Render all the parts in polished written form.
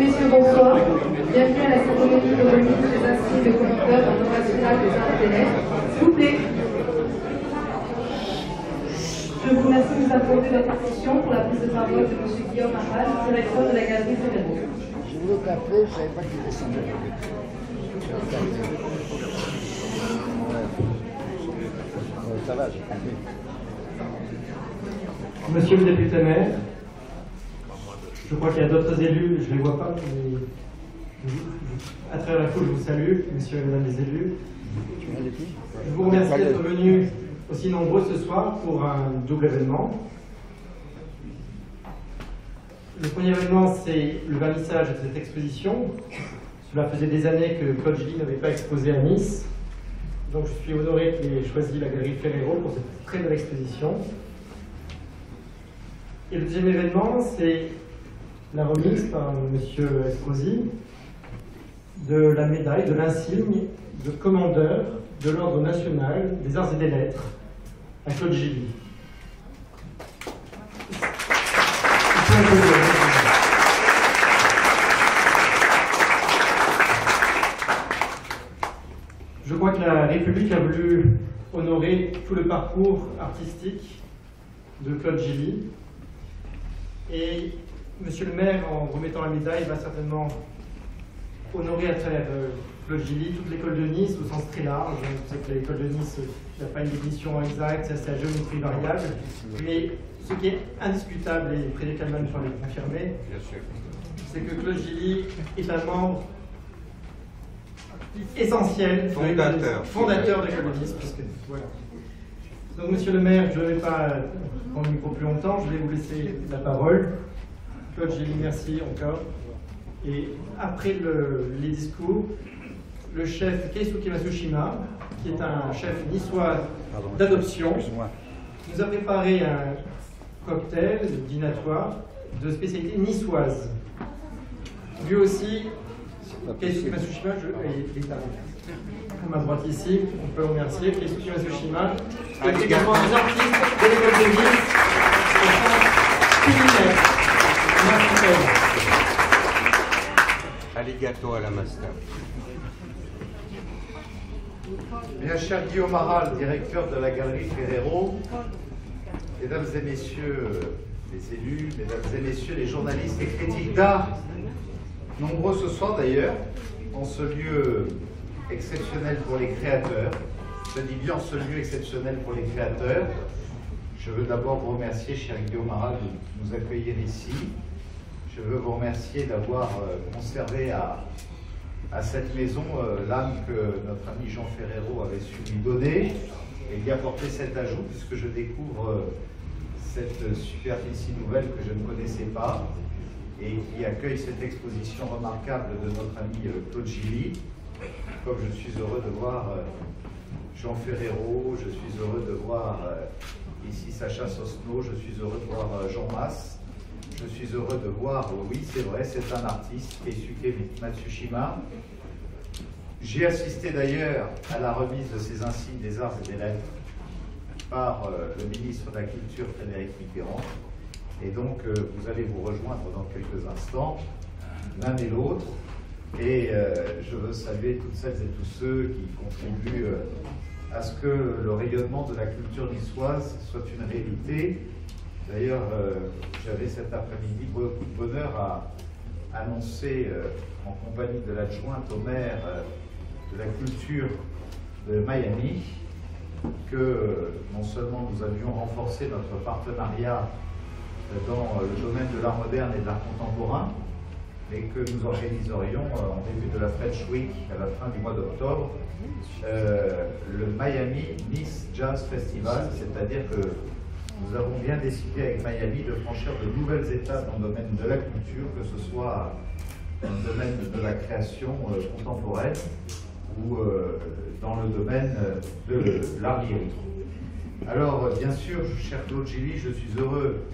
Messieurs, bonsoir. Bienvenue à la cérémonie de remise des insignes de commandeur international des arts et des lettres. S'il vous plaît. Je vous remercie de nous accorder votre attention pour la prise de parole de M. Guillaume Arral, directeur de la Galerie Ferrero. Je voulais t'appeler, je ne savais pas qu'il descendait. Ça va, j'ai compris. Monsieur le député maire, je crois qu'il y a d'autres élus, je ne les vois pas, mais à travers la foule, je vous salue, messieurs et mesdames les élus. Je vous remercie d'être venus aussi nombreux ce soir pour un double événement. Le premier événement, c'est le vernissage de cette exposition. Cela faisait des années que Claude Gilly n'avait pas exposé à Nice. Donc je suis honoré qu'il ait choisi la Galerie Ferrero pour cette très belle exposition. Et le deuxième événement, c'est la remise par M. Estrosi de la médaille, de l'insigne de commandeur de l'Ordre national des arts et des lettres à Claude Gilly. Je crois que la République a voulu honorer tout le parcours artistique de Claude Gilly. Et monsieur le maire, en remettant la médaille, va certainement honorer à travers Claude Gilly toute l'école de Nice au sens très large. Vous savez que l'école de Nice n'a pas une définition exacte, c'est la géométrie variable. Mais ce qui est indiscutable, et Frédéric Allemagne pourra le confirmer, c'est que Claude Gilly est un membre essentiel, fondateur de l'école de Nice. Voilà. Donc, monsieur le maire, je ne vais pas prendre le micro plus longtemps, je vais vous laisser la parole. Claude Gilly, merci encore. Et après les discours, le chef Keisuke Matsushima, qui est un chef niçois d'adoption, nous a préparé un cocktail dînatoire de spécialité niçoise. Lui aussi, Keisuke Matsushima, il est à ma droite ici, on peut le remercier. Keisuke Matsushima, qui est également un artiste de l'école de Nice, au sens culinaire. Merci. Alligato à la master. Bien cher Guillaume Arral, directeur de la Galerie Ferrero, mesdames et messieurs les élus, mesdames et messieurs les journalistes et critiques d'art, nombreux ce soir d'ailleurs, en ce lieu exceptionnel pour les créateurs. Je dis bien ce lieu exceptionnel pour les créateurs. Je veux d'abord vous remercier, cher Guillaume Arral, de nous accueillir ici. Je veux vous remercier d'avoir conservé à cette maison l'âme que notre ami Jean Ferrero avait su lui donner et d'y apporter cet ajout, puisque je découvre cette superficie nouvelle que je ne connaissais pas et qui accueille cette exposition remarquable de notre ami Claude Gilly. Comme je suis heureux de voir Jean Ferrero, je suis heureux de voir ici Sacha Sosno, je suis heureux de voir Jean Masse. Je suis heureux de voir, oui c'est vrai, c'est un artiste, Keisuke Matsushima. J'ai assisté d'ailleurs à la remise de ces insignes des arts et des lettres par le ministre de la Culture, Frédéric Mitterrand. Et donc vous allez vous rejoindre dans quelques instants, l'un et l'autre. Et je veux saluer toutes celles et tous ceux qui contribuent à ce que le rayonnement de la culture niçoise soit une réalité. D'ailleurs, j'avais cet après-midi beaucoup de bonheur à annoncer, en compagnie de l'adjointe au maire de la culture de Miami, que non seulement nous avions renforcé notre partenariat dans le domaine de l'art moderne et de l'art contemporain, mais que nous organiserions en début de la French Week, à la fin du mois d'octobre, le Miami Nice Jazz Festival, c'est-à-dire que nous avons bien décidé avec Miami de franchir de nouvelles étapes dans le domaine de la culture, que ce soit dans le domaine de la création contemporaine ou dans le domaine de l'art lyrique. Alors, bien sûr, cher Claude Gilly, je suis heureux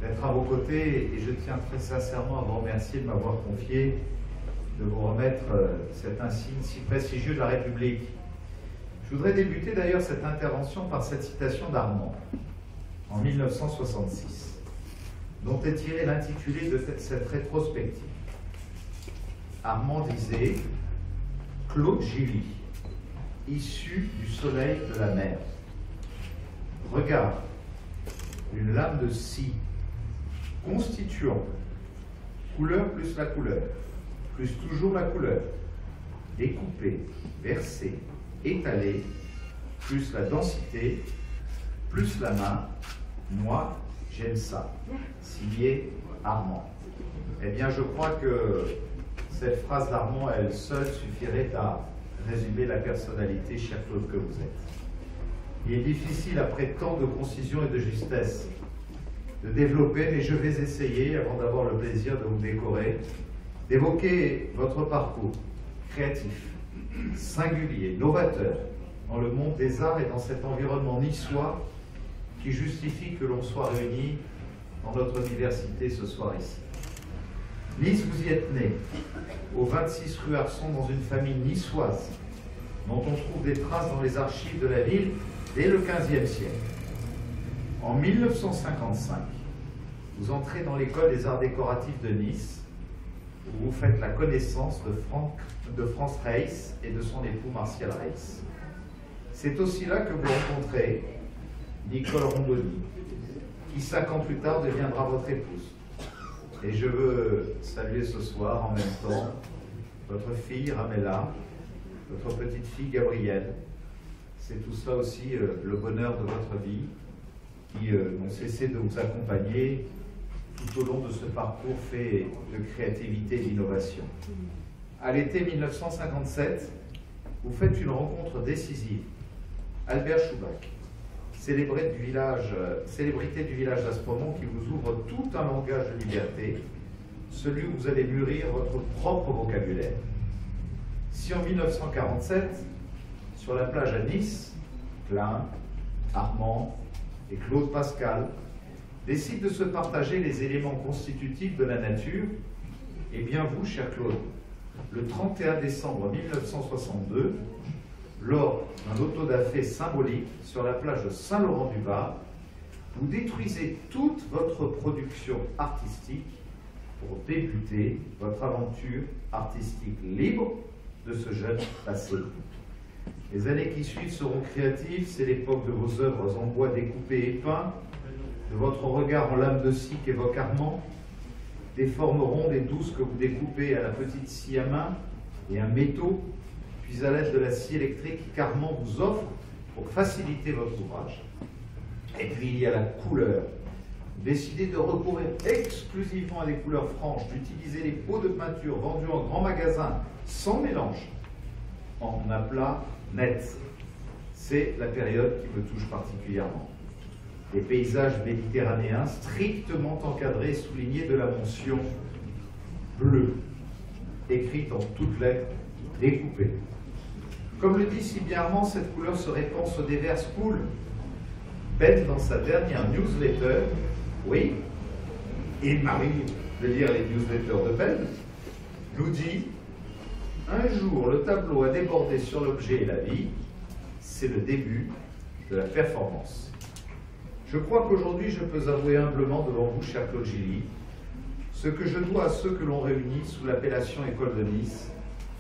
d'être à vos côtés et je tiens très sincèrement à vous remercier de m'avoir confié de vous remettre cet insigne si prestigieux de la République. Je voudrais débuter d'ailleurs cette intervention par cette citation d'Armand, en 1966, dont est tiré l'intitulé de cette rétrospective. Armand disait Claude Gilly, issu du soleil de la mer. Regarde, une lame de scie, constituant couleur plus la couleur, plus toujours la couleur, découpée, versée, étalée, plus la densité, plus la main. Moi, j'aime ça. Signé Armand. Eh bien, je crois que cette phrase d'Armand, elle seule suffirait à résumer la personnalité, cher Claude, que vous êtes. Il est difficile, après tant de concision et de justesse, de développer, mais je vais essayer, avant d'avoir le plaisir de vous décorer, d'évoquer votre parcours créatif, singulier, novateur, dans le monde des arts et dans cet environnement niçois qui justifie que l'on soit réunis dans notre université ce soir ici. Nice, vous y êtes né, au 26 rue Arson, dans une famille niçoise, dont on trouve des traces dans les archives de la ville dès le XVe siècle. En 1955, vous entrez dans l'école des arts décoratifs de Nice, où vous faites la connaissance de Franz Reiss et de son époux Martial Reiss. C'est aussi là que vous rencontrez Nicole Rondoni, qui 5 ans plus tard deviendra votre épouse. Et je veux saluer ce soir en même temps votre fille Ramela, votre petite fille Gabrielle. C'est tout ça aussi le bonheur de votre vie, qui n'ont cessé de vous accompagner tout au long de ce parcours fait de créativité et d'innovation. À l'été 1957, vous faites une rencontre décisive. Albert Schubach, célébrité du village d'Aspremont, qui vous ouvre tout un langage de liberté, celui où vous allez mûrir votre propre vocabulaire. Si en 1947, sur la plage à Nice, Klein, Armand et Claude Pascal décident de se partager les éléments constitutifs de la nature, eh bien vous, cher Claude, le 31 décembre 1962, lors d'un autodafé symbolique sur la plage de Saint-Laurent-du-Var, vous détruisez toute votre production artistique pour débuter votre aventure artistique libre de ce jeune passé. Les années qui suivent seront créatives, c'est l'époque de vos œuvres en bois découpé et peint, de votre regard en lame de scie qu'évoque Armand, des formes rondes et douces que vous découpez à la petite scie à main et un métaux, puis à l'aide de la scie électrique qu'Armand vous offre pour faciliter votre ouvrage. Et puis il y a la couleur. Décidez de recourir exclusivement à des couleurs franches, d'utiliser les pots de peinture vendus en grand magasin sans mélange, en aplat net. C'est la période qui me touche particulièrement. Les paysages méditerranéens strictement encadrés et soulignés de la mention bleue, écrite en toutes lettres, découpées. Comme le dit si bien Armand, cette couleur se répand sur des vers cool. Ben, dans sa dernière newsletter, oui, il m'arrive de lire les newsletters de Ben, nous dit « Un jour, le tableau a débordé sur l'objet et la vie, c'est le début de la performance. » Je crois qu'aujourd'hui, je peux avouer humblement devant vous, cher Claude Gilly, ce que je dois à ceux que l'on réunit sous l'appellation École de Nice,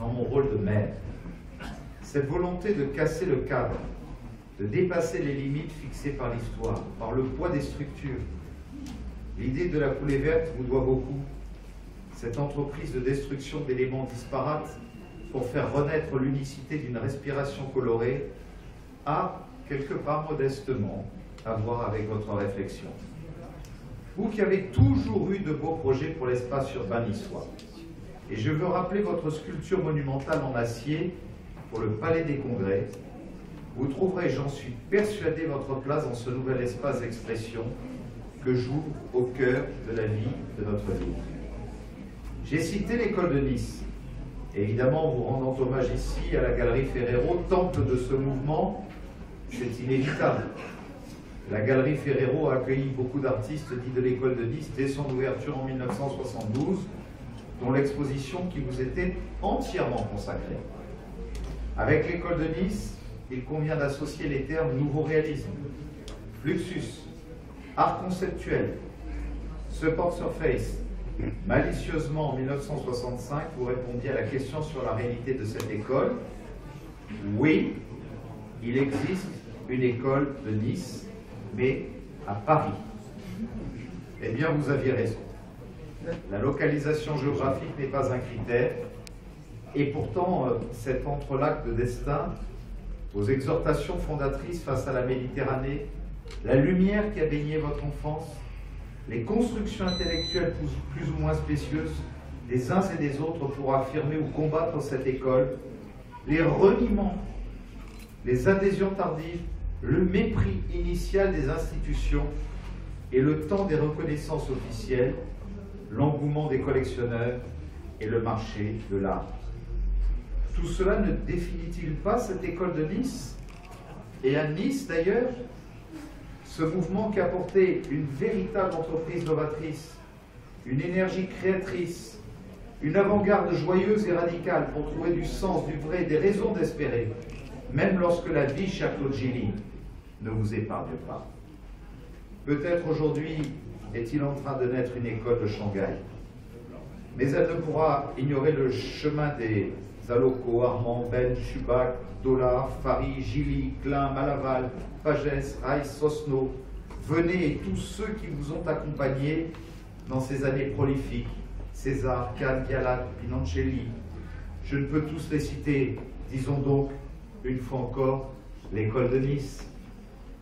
dans mon rôle de maître. Cette volonté de casser le cadre, de dépasser les limites fixées par l'histoire, par le poids des structures. L'idée de la coulée verte vous doit beaucoup. Cette entreprise de destruction d'éléments disparates pour faire renaître l'unicité d'une respiration colorée a, quelque part modestement, à voir avec votre réflexion. Vous qui avez toujours eu de beaux projets pour l'espace urbain niçois. Et je veux rappeler votre sculpture monumentale en acier pour le Palais des Congrès. Vous trouverez, j'en suis persuadé, votre place dans ce nouvel espace d'expression que j'ouvre au cœur de la vie de notre ville. J'ai cité l'école de Nice. Évidemment, vous rendant hommage ici à la Galerie Ferrero, temple de ce mouvement, c'est inévitable. La Galerie Ferrero a accueilli beaucoup d'artistes dits de l'école de Nice dès son ouverture en 1972, dont l'exposition qui vous était entièrement consacrée. Avec l'école de Nice, il convient d'associer les termes nouveau réalisme, fluxus, art conceptuel, support surface, Malicieusement, en 1965, vous répondiez à la question sur la réalité de cette école. Oui, il existe une école de Nice, mais à Paris. Eh bien, vous aviez raison. La localisation géographique n'est pas un critère, et pourtant, cet entrelac de destin, vos exhortations fondatrices face à la Méditerranée, la lumière qui a baigné votre enfance, les constructions intellectuelles plus ou moins spécieuses des uns et des autres pour affirmer ou combattre cette école, les reniements, les adhésions tardives, le mépris initial des institutions et le temps des reconnaissances officielles, l'engouement des collectionneurs et le marché de l'art. Tout cela ne définit-il pas cette école de Nice? Et à Nice d'ailleurs, ce mouvement qui a porté une véritable entreprise novatrice, une énergie créatrice, une avant-garde joyeuse et radicale pour trouver du sens, du vrai, des raisons d'espérer, même lorsque la vie, cher Claude Gilly, ne vous épargne pas. Peut-être aujourd'hui est-il en train de naître une école de Shanghai, mais elle ne pourra ignorer le chemin des Zaloko, Armand, Ben, Chubac, Dollard, Fari, Gilly, Klein, Malaval, Pagès, Reiss, Sosno. Venez et tous ceux qui vous ont accompagnés dans ces années prolifiques, César, Kahn, Bialat, Pinancelli. Je ne peux tous les citer, disons donc, une fois encore, l'école de Nice.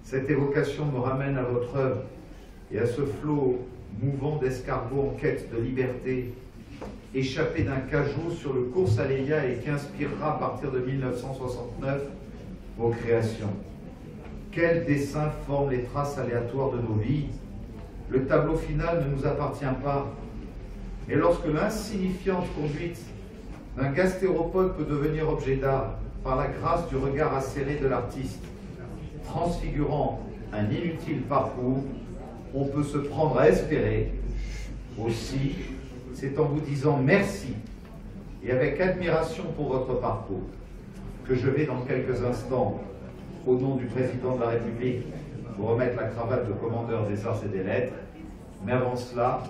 Cette évocation me ramène à votre œuvre et à ce flot mouvant d'escargots en quête de liberté, échappé d'un cajot sur le cours Aléia et qui inspirera à partir de 1969 vos créations. Quel dessin forme les traces aléatoires de nos vies? Le tableau final ne nous appartient pas. Mais lorsque l'insignifiante conduite d'un gastéropode peut devenir objet d'art par la grâce du regard acéré de l'artiste, transfigurant un inutile parcours, on peut se prendre à espérer. Aussi, c'est en vous disant merci et avec admiration pour votre parcours que je vais dans quelques instants, au nom du président de la République, vous remettre la cravate de commandeur des arts et des lettres. Mais avant cela,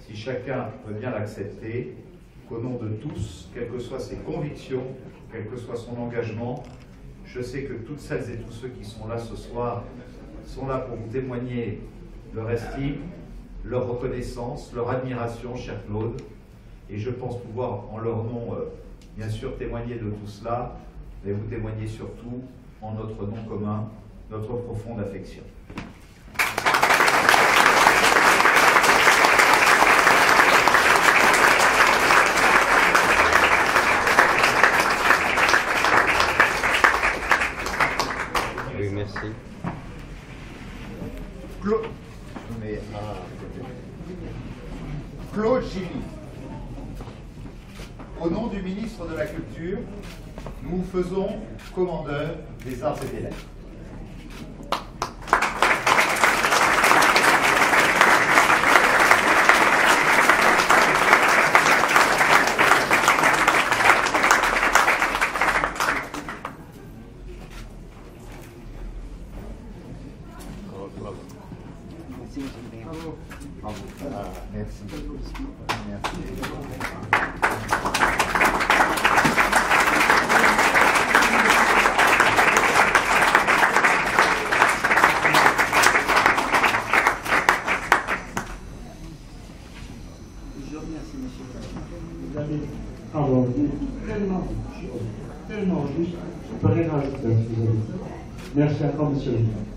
si chacun peut bien l'accepter, qu'au nom de tous, quelles que soient ses convictions, quel que soit son engagement, je sais que toutes celles et tous ceux qui sont là ce soir sont là pour vous témoigner leur estime, leur reconnaissance, leur admiration, cher Claude. Et je pense pouvoir, en leur nom, bien sûr, témoigner de tout cela, mais vous témoigner surtout en notre nom commun, notre profonde affection. Oui, merci. Claude Gilly, au nom du ministre de la Culture, nous faisons commandeur des arts et des lettres. Merci. Merci. Je remercie, monsieur. Vous avez tellement juste, je peux rien rajouter à ce que vous avez dit. Merci encore, monsieur le maire.